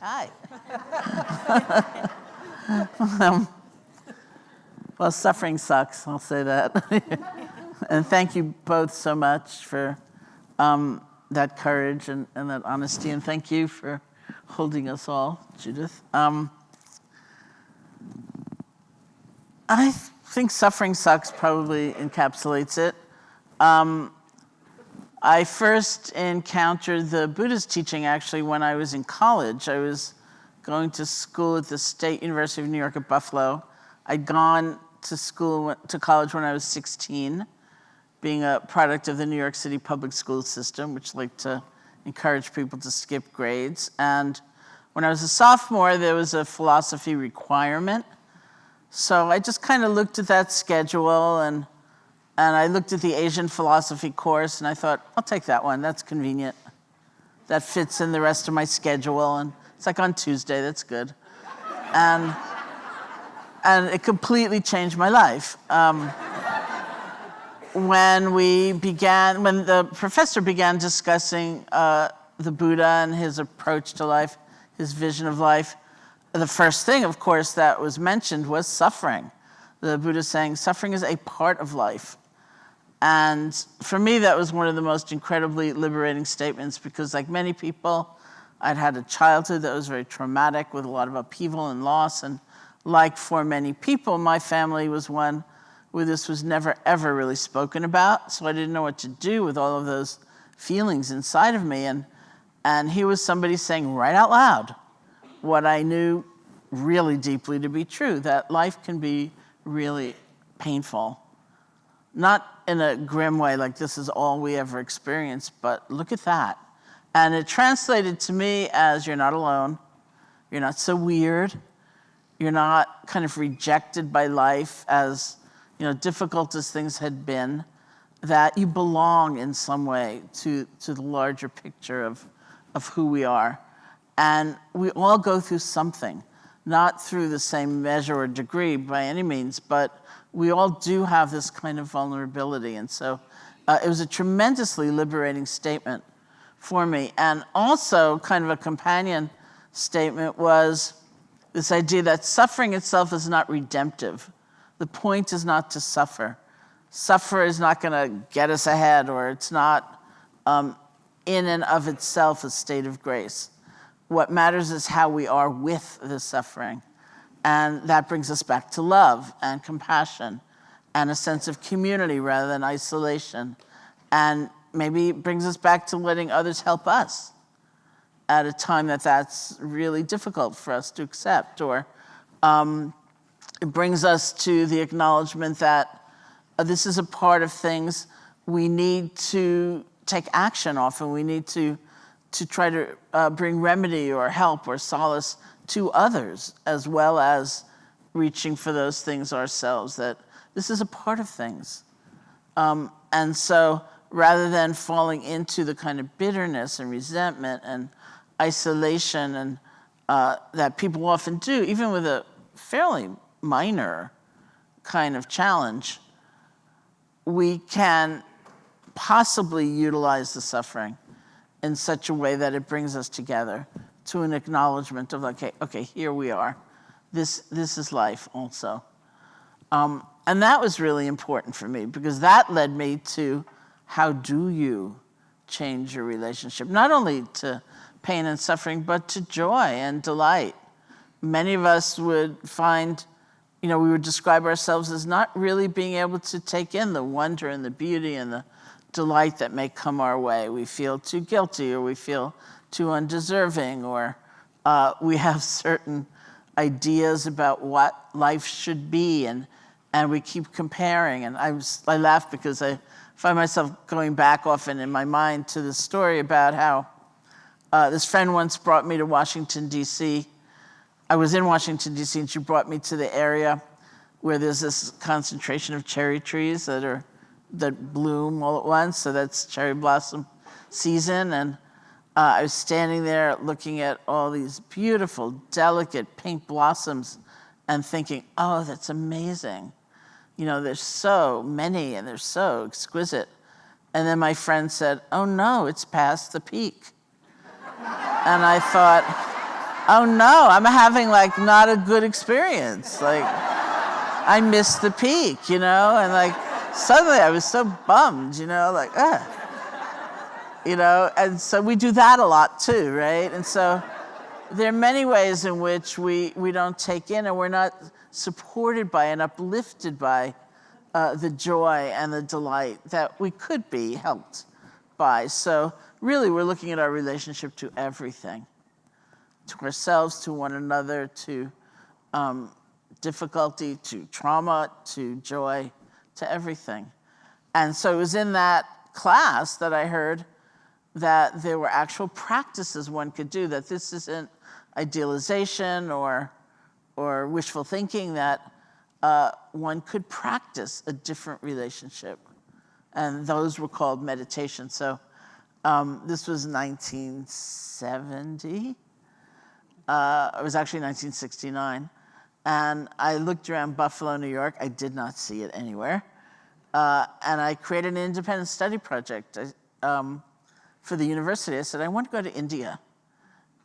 Hi. Well, suffering sucks, I'll say that. And thank you both so much for that courage and that honesty, and thank you for holding us all, Judith. I think suffering sucks probably encapsulates it. I first encountered the Buddhist teaching actually when I was in college. I was going to school at the State University of New York at Buffalo. I'd gone to college when I was 16, being a product of the New York City public school system, which liked to encourage people to skip grades. And when I was a sophomore, there was a philosophy requirement. So I just kind of looked at that schedule, and I looked at the Asian philosophy course, and I thought, I'll take that one. That's convenient. That fits in the rest of my schedule, and it's like on Tuesday. That's good. And it completely changed my life. When the professor began discussing the Buddha and his approach to life, his vision of life, the first thing, of course, that was mentioned was suffering. The Buddha saying suffering is a part of life. And for me, that was one of the most incredibly liberating statements because, like many people, I'd had a childhood that was very traumatic with a lot of upheaval and loss. And like for many people, my family was one where this was never, ever really spoken about. So I didn't know what to do with all of those feelings inside of me. And he was somebody saying right out loud what I knew really deeply to be true, that life can be really painful. Not in a grim way, like this is all we ever experienced, but look at that. And it translated to me as you're not alone, you're not so weird, you're not kind of rejected by life as difficult as things had been, that you belong in some way to the larger picture of who we are. And we all go through something, not through the same measure or degree by any means, but we all do have this kind of vulnerability. And so it was a tremendously liberating statement for me. And also kind of a companion statement was this idea that suffering itself is not redemptive. The point is not to suffer. Suffer is not going to get us ahead, or it's not in and of itself a state of grace. What matters is how we are with the suffering. And that brings us back to love and compassion and a sense of community rather than isolation. And maybe it brings us back to letting others help us at a time that's really difficult for us to accept. Or it brings us to the acknowledgement that this is a part of things we need to take action off, and we need to try to bring remedy or help or solace to others, as well as reaching for those things ourselves, that this is a part of things. And so rather than falling into the kind of bitterness and resentment and isolation and that people often do, even with a fairly minor kind of challenge, we can possibly utilize the suffering in such a way that it brings us together to an acknowledgement of okay, here we are. This is life also. And that was really important for me because that led me to how do you change your relationship, not only to pain and suffering, but to joy and delight. Many of us would find, we would describe ourselves as not really being able to take in the wonder and the beauty and the delight that may come our way. We feel too guilty, or we feel too undeserving, or we have certain ideas about what life should be, and we keep comparing. And I laugh because I find myself going back often in my mind to this story about how this friend once brought me to Washington, D.C. I was in Washington, D.C., and she brought me to the area where there's this concentration of cherry trees that bloom all at once. So that's cherry blossom season. And I was standing there looking at all these beautiful, delicate pink blossoms and thinking, oh, that's amazing. There's so many and they're so exquisite. And then my friend said, oh no, it's past the peak. And I thought, oh no, I'm having like not a good experience. Like I missed the peak, and like suddenly I was so bummed, like, and so we do that a lot too, right? And so there are many ways in which we don't take in, and we're not supported by and uplifted by the joy and the delight that we could be helped by. So really, we're looking at our relationship to everything, to ourselves, to one another, to difficulty, to trauma, to joy, to everything. And so it was in that class that I heard that there were actual practices one could do, that this isn't idealization or wishful thinking, that one could practice a different relationship. And those were called meditation. So this was 1970. It was actually 1969. And I looked around Buffalo, New York. I did not see it anywhere. And I created an independent study project for the university. I said, I want to go to India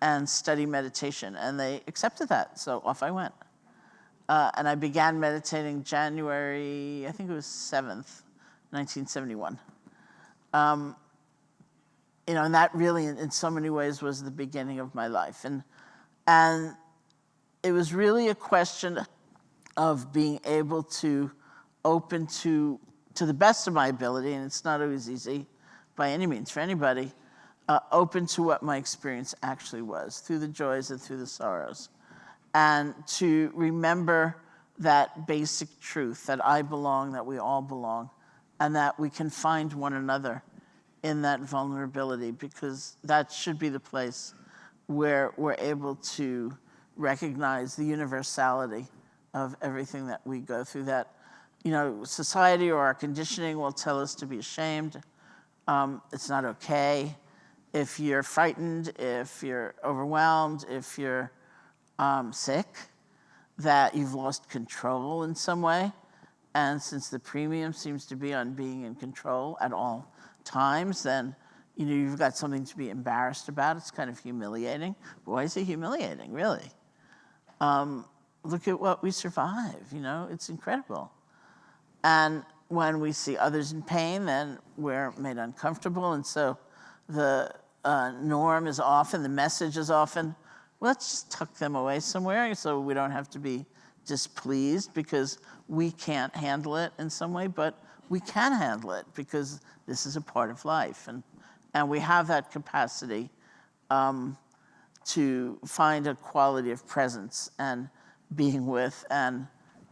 and study meditation. And they accepted that, so off I went. And I began meditating January, I think it was 7th, 1971. And that really, in so many ways, was the beginning of my life. And it was really a question of being able to open to the best of my ability, and it's not always easy by any means for anybody, open to what my experience actually was, through the joys and through the sorrows. And to remember that basic truth, that I belong, that we all belong, and that we can find one another in that vulnerability, because that should be the place where we're able to recognize the universality of everything that we go through, that society or our conditioning will tell us to be ashamed. It's not okay. If you're frightened, if you're overwhelmed, if you're sick, that you've lost control in some way. And since the premium seems to be on being in control at all times, then you've got something to be embarrassed about. It's kind of humiliating. Why is it humiliating, really? Look at what we survive, it's incredible. And when we see others in pain, then we're made uncomfortable. And so the norm is often, the message is often, let's just tuck them away somewhere so we don't have to be displeased because we can't handle it in some way, but we can handle it because this is a part of life. And we have that capacity to find a quality of presence and being with and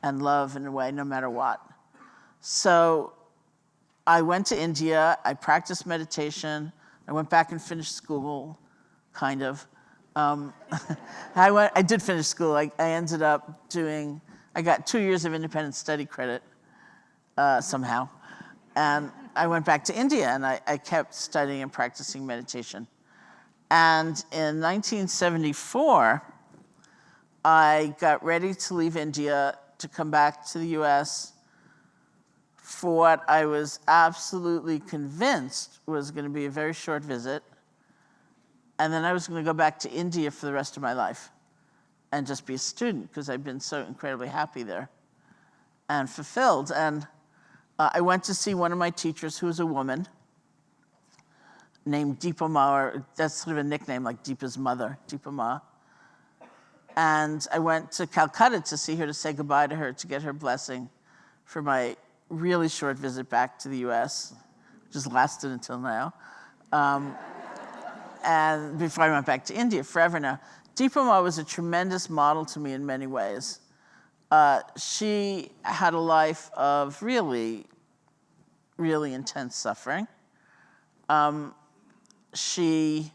love in a way, no matter what. So I went to India, I practiced meditation, I went back and finished school, kind of. I did finish school. I ended up I got 2 years of independent study credit somehow. And I went back to India and I kept studying and practicing meditation. And in 1974, I got ready to leave India to come back to the US for what I was absolutely convinced was going to be a very short visit. And then I was going to go back to India for the rest of my life and just be a student because I'd been so incredibly happy there and fulfilled. And I went to see one of my teachers, who was a woman named Deepa Ma, or that's sort of a nickname, like Deepa's mother, Deepa Ma. And I went to Calcutta to see her, to say goodbye to her, to get her blessing for my really short visit back to the US, which has lasted until now. And before I went back to India, forever now. Deepa Ma was a tremendous model to me in many ways. She had a life of really, really intense suffering. She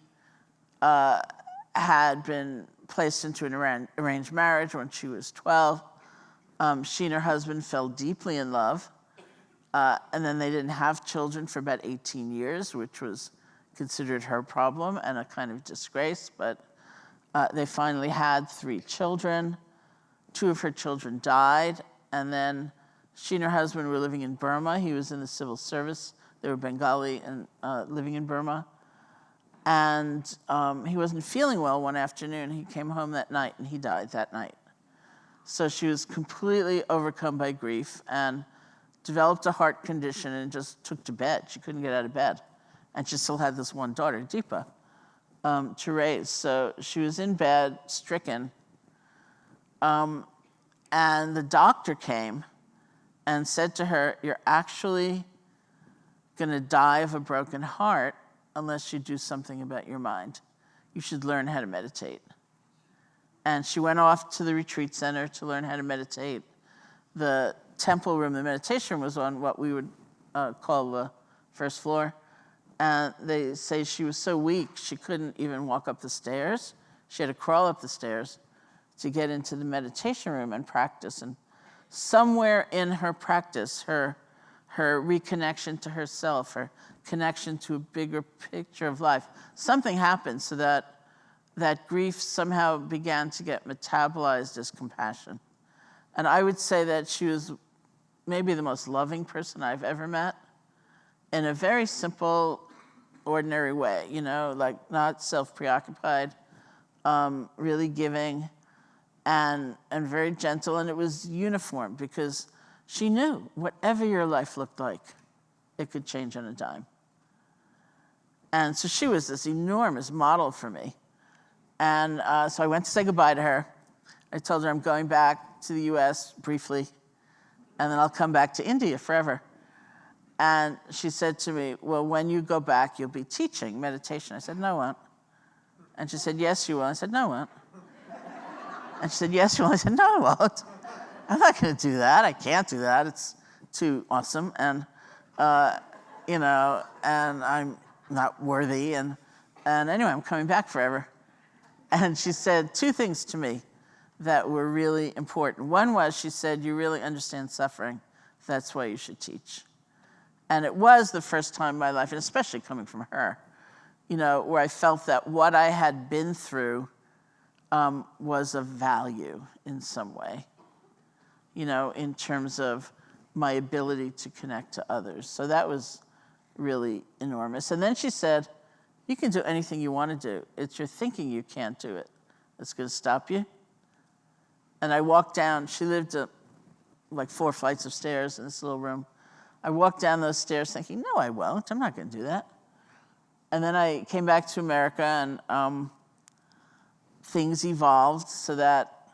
had been placed into an arranged marriage when she was 12. She and her husband fell deeply in love. And then they didn't have children for about 18 years, which was considered her problem and a kind of disgrace. But they finally had 3 children. 2 of her children died. And then she and her husband were living in Burma. He was in the civil service. They were Bengali and living in Burma. And he wasn't feeling well one afternoon. He came home that night and he died that night. So she was completely overcome by grief and developed a heart condition and just took to bed. She couldn't get out of bed. And she still had this one daughter, Deepa, to raise. So she was in bed, stricken. And the doctor came and said to her, "You're actually going to die of a broken heart unless you do something about your mind. You should learn how to meditate." And she went off to the retreat center to learn how to meditate. The temple room, the meditation room, was on what we would call the first floor. And they say she was so weak, she couldn't even walk up the stairs. She had to crawl up the stairs to get into the meditation room and practice. And somewhere in her practice, her reconnection to herself, her connection to a bigger picture of life, something happened so that grief somehow began to get metabolized as compassion. And I would say that she was maybe the most loving person I've ever met, in a very simple, ordinary way, like not self-preoccupied, really giving, and very gentle. And it was uniform because she knew whatever your life looked like, it could change on a dime. And so she was this enormous model for me. And so I went to say goodbye to her. I told her I'm going back to the US briefly, and then I'll come back to India forever. And she said to me, "Well, when you go back, you'll be teaching meditation." I said, "No, I won't." And she said, "Yes, you will." I said, "No, I won't." And she said, "Yes, you will." I said, "No, I won't. I'm not going to do that. I can't do that. It's too awesome. And, and I'm not worthy. And anyway, I'm coming back forever." And she said two things to me that were really important. One was, she said, "You really understand suffering. That's why you should teach." And it was the first time in my life, and especially coming from her, where I felt that what I had been through was of value in some way, in terms of my ability to connect to others. So that was really enormous. And then she said, "You can do anything you want to do. It's your thinking you can't do it that's going to stop you." And I walked down. She lived like 4 flights of stairs in this little room. I walked down those stairs thinking, "No, I won't. I'm not going to do that." And then I came back to America, and things evolved so that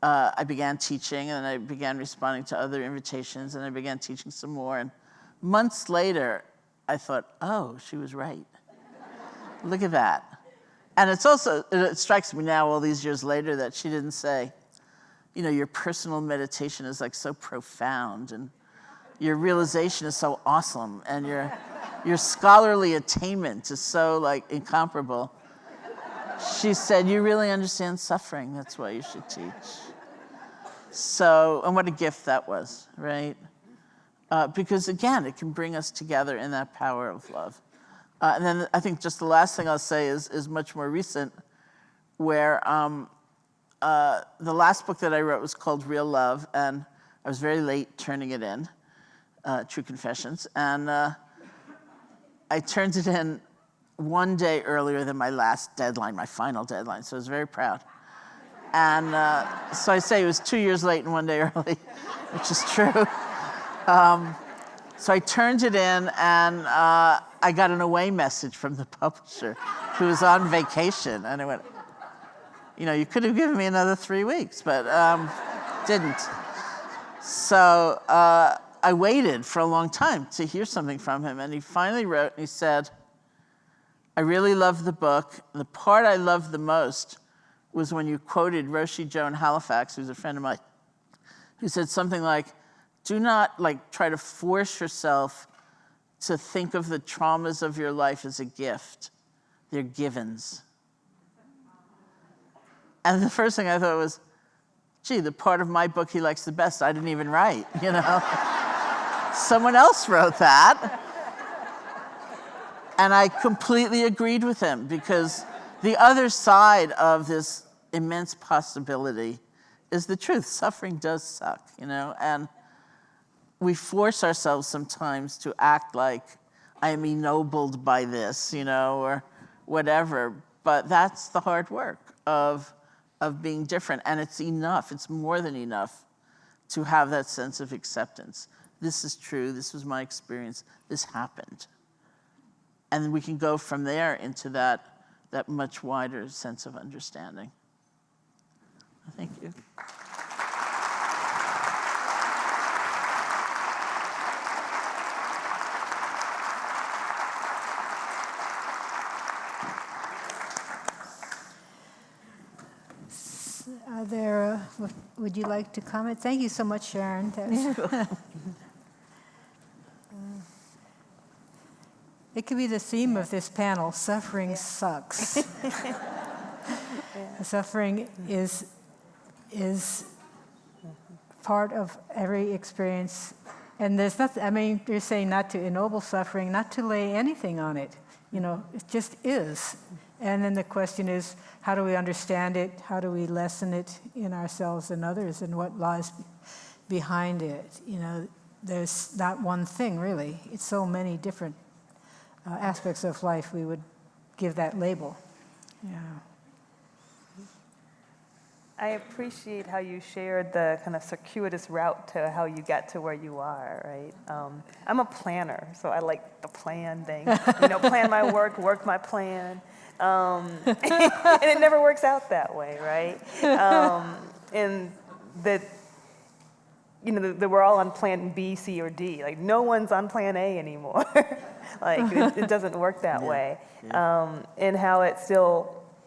I began teaching, and I began responding to other invitations, and I began teaching some more. And months later, I thought, "Oh, she was right. Look at that." And it strikes me now, all these years later, that she didn't say, "Your personal meditation is like so profound, and your realization is so awesome, and your scholarly attainment is so like incomparable." She said, "You really understand suffering. That's why you should teach." So, and what a gift that was, right? Because again, it can bring us together in that power of love. And then I think just the last thing I'll say is much more recent, where the last book that I wrote was called Real Love, and I was very late turning it in, True Confessions, and I turned it in one day earlier than my last deadline, my final deadline, so I was very proud. And so I say it was 2 years late and 1 day early, which is true. So I turned it in, and I got an away message from the publisher who was on vacation. And I went, "You could have given me another 3 weeks," but didn't. So I waited for a long time to hear something from him. And he finally wrote, and he said, "I really loved the book. The part I loved the most was when you quoted Roshi Joan Halifax, who's a friend of mine, who said something like, 'Do not try to force yourself to think of the traumas of your life as a gift. They're givens.'" And the first thing I thought was, gee, the part of my book he likes the best, I didn't even write, Someone else wrote that. And I completely agreed with him, because the other side of this immense possibility is the truth. Suffering does suck, and we force ourselves sometimes to act like I am ennobled by this, or whatever. But that's the hard work of being different. And it's enough, it's more than enough to have that sense of acceptance. This is true, this was my experience, this happened. And then we can go from there into that much wider sense of understanding. Thank you. Would you like to comment? Thank you so much, Sharon. It could be the theme of this panel, suffering sucks. Suffering is part of every experience. And there's nothing, I mean, you're saying not to ennoble suffering, not to lay anything on it. It just is. And then the question is, how do we understand it? How do we lessen it in ourselves and others, and what lies behind it? There's not one thing, really. It's so many different aspects of life we would give that label. Yeah. I appreciate how you shared the kind of circuitous route to how you get to where you are, right? I'm a planner, so I like the plan thing. Plan my work my plan. And it never works out that way, right? And that we're all on plan B, C, or D. Like, no one's on plan A anymore. It doesn't work that way. Yeah. And how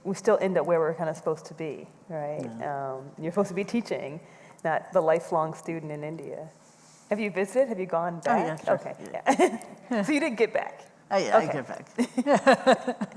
we still end up where we're kind of supposed to be, right? Yeah. You're supposed to be teaching, not the lifelong student in India. Have you visited? Have you gone back? Oh, yeah, sure. Okay, yeah. So you did get back. Yeah, okay. I get back.